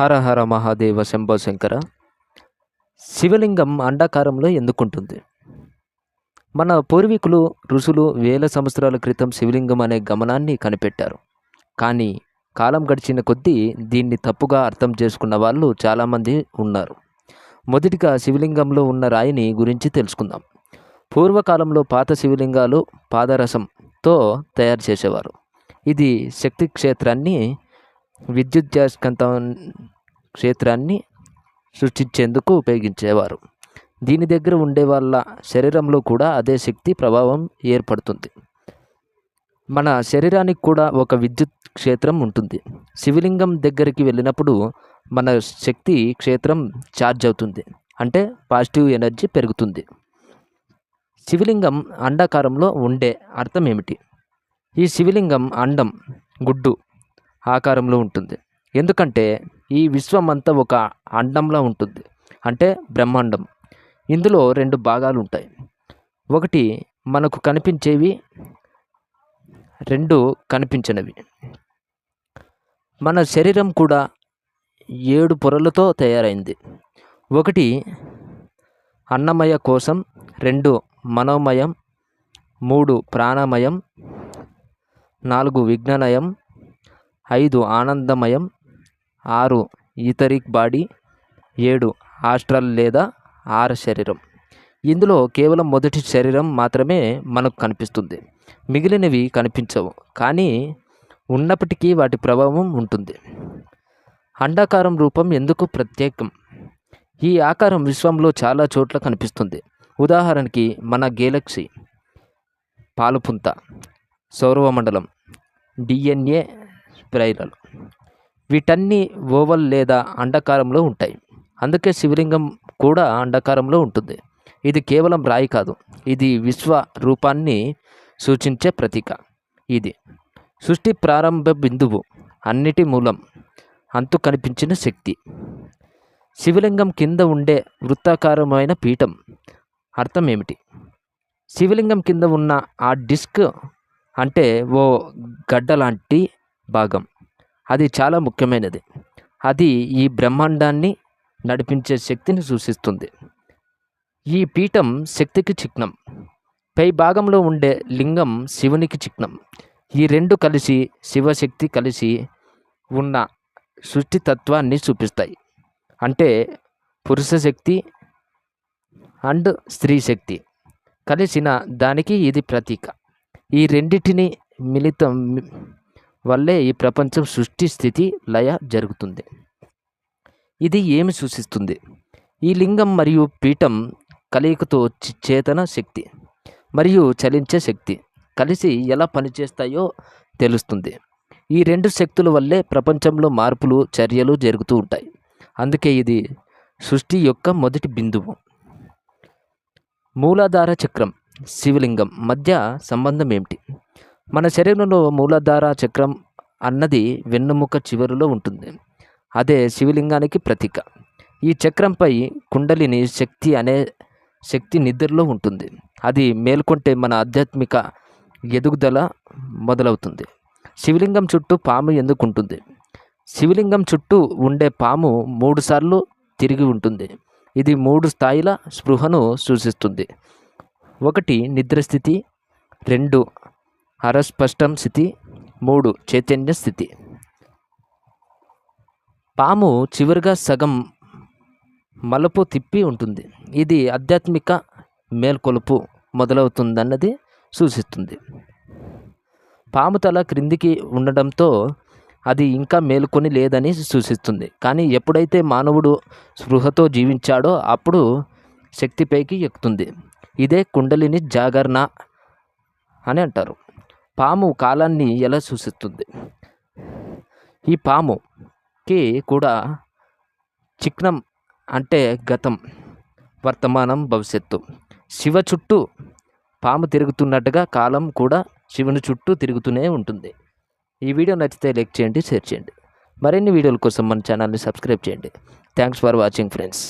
హర హర మహాదేవ శంభో శంకర. శివలింగం అండాకారంలో ఎందుకుంటుంది? మన పూర్వీకులు ఋషులు వేల సంవత్సరాల క్రితం శివలింగం అనే గమనాన్ని కనిపెట్టారు. కానీ కాలం గడిచిన కొద్దీ దీన్ని తప్పుగా అర్థం చేసుకున్న వాళ్ళు చాలామంది ఉన్నారు. మొదటిగా శివలింగంలో ఉన్న రాయిని గురించి తెలుసుకుందాం. పూర్వకాలంలో పాత శివలింగాలు పాదరసంతో తయారు చేసేవారు. ఇది శక్తి క్షేత్రాన్ని, విద్యుద్యస్కంత క్షేత్రాన్ని సృష్టించేందుకు ఉపయోగించేవారు. దీని దగ్గర ఉండే వాళ్ళ శరీరంలో కూడా అదే శక్తి ప్రభావం ఏర్పడుతుంది. మన శరీరానికి కూడా ఒక విద్యుత్ క్షేత్రం ఉంటుంది. శివలింగం దగ్గరికి వెళ్ళినప్పుడు మన శక్తి క్షేత్రం ఛార్జ్ అవుతుంది, అంటే పాజిటివ్ ఎనర్జీ పెరుగుతుంది. శివలింగం అండాకారంలో ఉండే అర్థం ఏమిటి? ఈ శివలింగం అండం, గుడ్డు ఆకారంలో ఉంటుంది. ఎందుకంటే ఈ విశ్వం అంతా ఒక అండంలా ఉంటుంది, అంటే బ్రహ్మాండం. ఇందులో రెండు భాగాలు ఉంటాయి. ఒకటి మనకు కనిపించేవి, రెండు కనిపించనివి. మన శరీరం కూడా 7 పొరలతో తయారైంది. ఒకటి అన్నమయ కోశం, 2 మనోమయం, 3 ప్రాణమయం, 4 విజ్ఞానయం, 5 ఆనందమయం, 6 ఈథరిక్ బాడీ, 7 ఆస్ట్రల్ లేదా ఆర శరీరం. ఇందులో కేవలం మొదటి శరీరం మాత్రమే మనకు కనిపిస్తుంది, మిగిలినవి కనిపించవు. కానీ ఉన్నప్పటికీ వాటి ప్రభావం ఉంటుంది. అండాకారం రూపం ఎందుకు ప్రత్యేకం? ఈ ఆకారం విశ్వంలో చాలా చోట్ల కనిపిస్తుంది. ఉదాహరణకి మన గెలాక్సీ, పాలుపుంత, సౌరమండలం, DNA స్పైరల్, వీటన్నీ ఓవల్ లేదా అండాకారంలో ఉంటాయి. అందుకే శివలింగం కూడా అండాకారంలో ఉంటుంది. ఇది కేవలం రాయి కాదు, ఇది విశ్వ రూపాన్ని సూచించే ప్రతీక. ఇది సృష్టి ప్రారంభ బిందువు, అన్నిటి మూలం, అంతు కనిపించిన శక్తి. శివలింగం కింద ఉండే వృత్తాకారమైన పీఠం అర్థం ఏమిటి? శివలింగం కింద ఉన్న ఆ డిస్క్ అంటే ఓ గడ్డ లాంటి భాగం, అది చాలా ముఖ్యమైనది. అది ఈ బ్రహ్మాండాన్ని నడిపించే శక్తిని సూచిస్తుంది. ఈ పీఠం శక్తికి చిహ్నం. పై భాగంలో ఉండే లింగం శివునికి చిహ్నం. ఈ రెండు కలిసి శివశక్తి కలిసి ఉన్న సృష్టితత్వాన్ని చూపిస్తాయి. అంటే పురుష శక్తి అండ్ స్త్రీ శక్తి కలిసిన దానికి ఇది ప్రతీక. ఈ రెండిటిని మిళితం వల్లే ఈ ప్రపంచం సృష్టి, స్థితి, లయ జరుగుతుంది. ఇది ఏమి సూచిస్తుంది? ఈ లింగం మరియు పీఠం కలయికతో చేతన శక్తి మరియు చలించే శక్తి కలిసి ఎలా పనిచేస్తాయో తెలుస్తుంది. ఈ రెండు శక్తుల వల్లే ప్రపంచంలో మార్పులు, చర్యలు జరుగుతూ ఉంటాయి. అందుకే ఇది సృష్టి యొక్క మొదటి బిందువు. మూలాధార చక్రం, శివలింగం మధ్య సంబంధం ఏమిటి? మన శరీరంలో మూలాధార చక్రం అన్నది వెన్నుముక చివరిలో ఉంటుంది. అదే శివలింగానికి ప్రతీక. ఈ చక్రంపై కుండలిని శక్తి అనే శక్తి నిద్రలో ఉంటుంది. అది మేల్కొంటే మన ఆధ్యాత్మిక ఎదుగుదల మొదలవుతుంది. శివలింగం చుట్టూ పాము ఎందుకు ఉంటుంది? శివలింగం చుట్టూ ఉండే పాము 3 సార్లు తిరిగి ఉంటుంది. ఇది 3 స్థాయిల స్పృహను సూచిస్తుంది. 1 నిద్రస్థితి, 2 అరస్పష్టం స్థితి, 3 చైతన్య స్థితి. పాము చివరిగా సగం మలుపు తిప్పి ఉంటుంది. ఇది ఆధ్యాత్మిక మేల్కొలుపు మొదలవుతుందన్నది సూచిస్తుంది. పాము తల క్రిందికి ఉండడంతో అది ఇంకా మేల్కొని లేదని సూచిస్తుంది. కానీ ఎప్పుడైతే మానవుడు స్పృహతో జీవించాడో అప్పుడు శక్తిపైకి ఎక్కుతుంది. ఇదే కుండలిని జాగరణ అని అంటారు. పాము కాలాన్ని ఎలా సూచిస్తుంది? ఈ పాముకి కూడా చిహ్నం, అంటే గతం, వర్తమానం, భవిష్యత్తు. శివ చుట్టూ పాము తిరుగుతున్నట్టుగా కాలం కూడా శివుని చుట్టూ తిరుగుతూనే ఉంటుంది. ఈ వీడియో నచ్చితే లైక్ చేయండి, షేర్ చేయండి. మరిన్ని వీడియోల కోసం మన ఛానల్ని సబ్స్క్రైబ్ చేయండి. Thanks for watching friends.